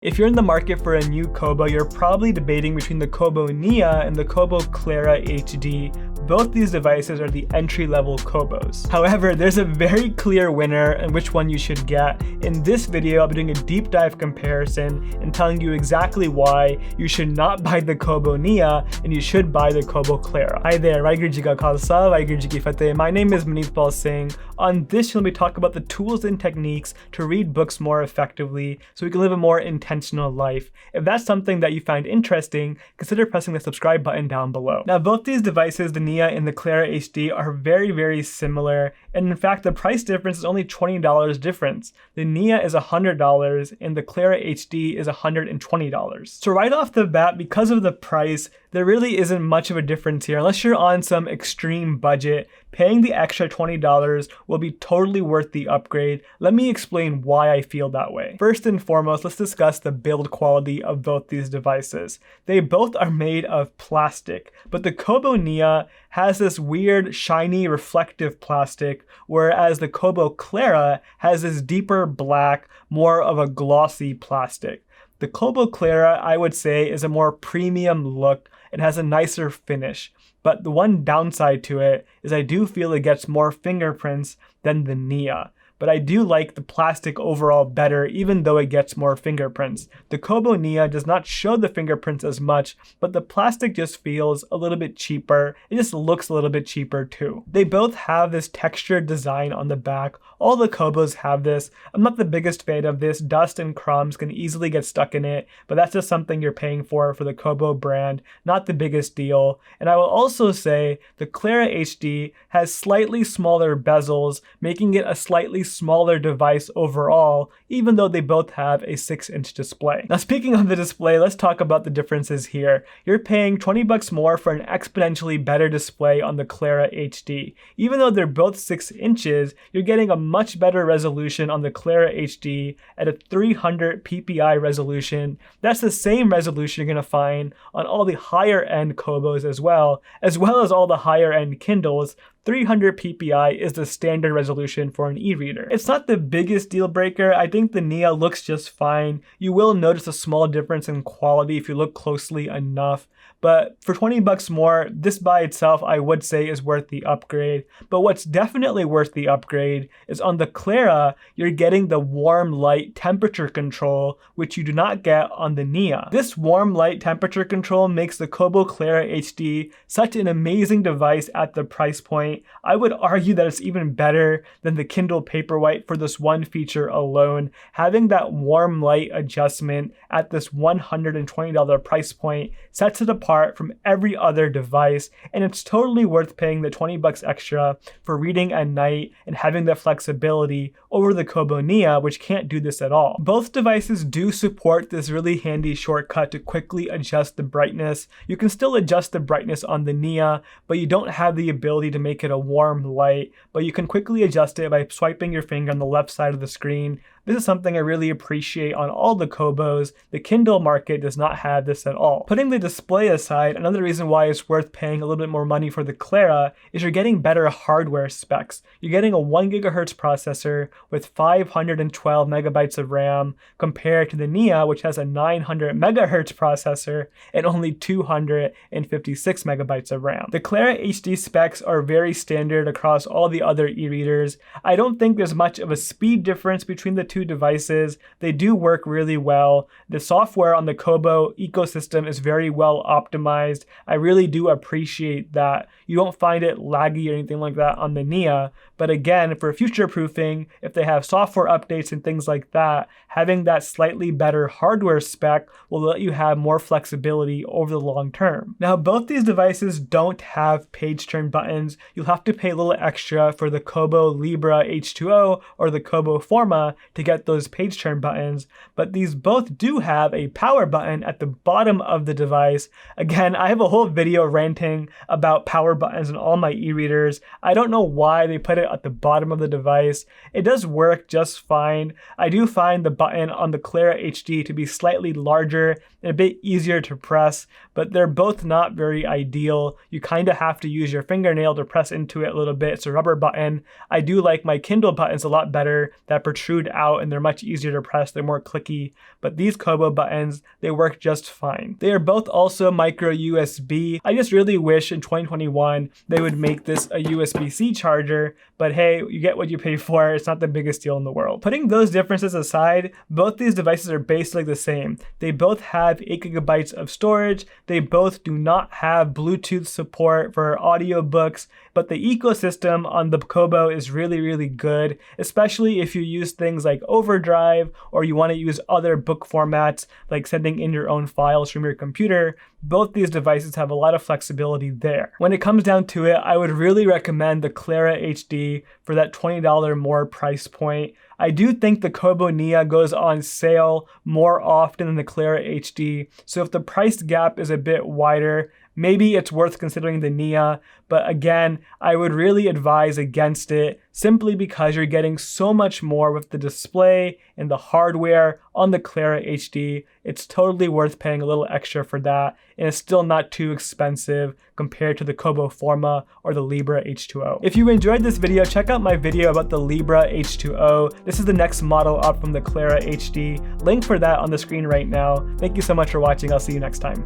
If you're in the market for a new Kobo, you're probably debating between the Kobo Nia and the Kobo Clara HD. Both these devices are the entry-level Kobos. However, there's a very clear winner and which one you should get. In this video, I'll be doing a deep dive comparison and telling you exactly why you should not buy the Kobo Nia and you should buy the Kobo Clara. Hi there, Waheguru Ji Ka Khalsa, Waheguru Ji Ki Fateh. My name is Maneetpaul Singh. On this channel, we talk about the tools and techniques to read books more effectively so we can live a more intentional life. If that's something that you find interesting, consider pressing the subscribe button down below. Now, both these devices, the Nia and the Clara HD, are very, very similar. And in fact, the price difference is only $20 difference. The Nia is $100 and the Clara HD is $120. So right off the bat, because of the price, there really isn't much of a difference here. Unless you're on some extreme budget, paying the extra $20 will be totally worth the upgrade. Let me explain why I feel that way. First and foremost, let's discuss the build quality of both these devices. They both are made of plastic, but the Kobo Nia has this weird, shiny, reflective plastic, whereas the Kobo Clara has this deeper black, more of a glossy plastic. The Kobo Clara, I would say, is a more premium look. It has a nicer finish. But the one downside to it is I do feel it gets more fingerprints than the Nia. But I do like the plastic overall better, even though it gets more fingerprints. The Kobo Nia does not show the fingerprints as much, but the plastic just feels a little bit cheaper. It just looks a little bit cheaper too. They both have this textured design on the back. All the Kobos have this. I'm not the biggest fan of this. Dust and crumbs can easily get stuck in it, but that's just something you're paying for the Kobo brand. Not the biggest deal. And I will also say the Clara HD has slightly smaller bezels, making it a slightly smaller device overall, even though they both have a 6-inch display. Now, speaking of the display, let's talk about the differences here. You're paying $20 more for an exponentially better display on the Clara HD. Even though they're both 6 inches, you're getting a much better resolution on the Clara HD at a 300 ppi resolution. That's the same resolution you're going to find on all the higher end Kobos as well as all the higher end Kindles. 300 ppi is the standard resolution for an e-reader. It's not the biggest deal breaker. I think the Nia looks just fine. You will notice a small difference in quality if you look closely enough. But for $20 more, this by itself I would say is worth the upgrade. But what's definitely worth the upgrade is on the Clara, you're getting the warm light temperature control, which you do not get on the Nia. This warm light temperature control makes the Kobo Clara HD such an amazing device at the price point. I would argue that it's even better than the Kindle Paperwhite for this one feature alone. Having that warm light adjustment at this $120 price point sets it apart from every other device, and it's totally worth paying the $20 extra for reading at night and having the flexibility over the Kobo Nia, which can't do this at all. Both devices do support this really handy shortcut to quickly adjust the brightness. You can still adjust the brightness on the Nia, but you don't have the ability to make it a warm light, but you can quickly adjust it by swiping your finger on the left side of the screen. This is something I really appreciate on all the Kobos. The Kindle market does not have this at all. Putting the display aside, another reason why it's worth paying a little bit more money for the Clara is you're getting better hardware specs. You're getting a 1 GHz processor with 512 megabytes of RAM compared to the Nia, which has a 900 megahertz processor and only 256 megabytes of RAM. The Clara HD specs are very standard across all the other e-readers. I don't think there's much of a speed difference between the two devices. They do work really well. The software on the Kobo ecosystem is very well optimized. I really do appreciate that. You don't find it laggy or anything like that on the Nia. But again, for future proofing, if they have software updates and things like that, having that slightly better hardware spec will let you have more flexibility over the long term. Now, both these devices don't have page turn buttons. You'll have to pay a little extra for the Kobo Libra H2O or the Kobo Forma to get those page turn buttons, but these both do have a power button at the bottom of the device. Again, I have a whole video ranting about power buttons on all my e-readers. I don't know why they put it at the bottom of the device. It does work just fine. I do find the button on the Clara HD to be slightly larger and a bit easier to press, but they're both not very ideal. You kind of have to use your fingernail to press into it a little bit. It's a rubber button. I do like my Kindle buttons a lot better that protrude out out and they're much easier to press, they're more clicky, but these Kobo buttons, they work just fine. They are both also micro USB. I just really wish in 2021 they would make this a USB-C charger, but hey, you get what you pay for. It's not the biggest deal in the world. Putting those differences aside, both these devices are basically the same. They both have 8 GB of storage. They both do not have Bluetooth support for audiobooks, but the ecosystem on the Kobo is really, really good, especially if you use things like Overdrive or you want to use other book formats like sending in your own files from your computer. Both these devices have a lot of flexibility there. When it comes down to it, I would really recommend the Clara HD for that $20 more price point. I do think the Kobo Nia goes on sale more often than the Clara HD, so if the price gap is a bit wider, maybe it's worth considering the Nia, but again, I would really advise against it simply because you're getting so much more with the display and the hardware on the Clara HD. It's totally worth paying a little extra for that, and it's still not too expensive compared to the Kobo Forma or the Libra H2O. If you enjoyed this video, check out my video about the Libra H2O. This is the next model up from the Clara HD. Link for that on the screen right now. Thank you so much for watching. I'll see you next time.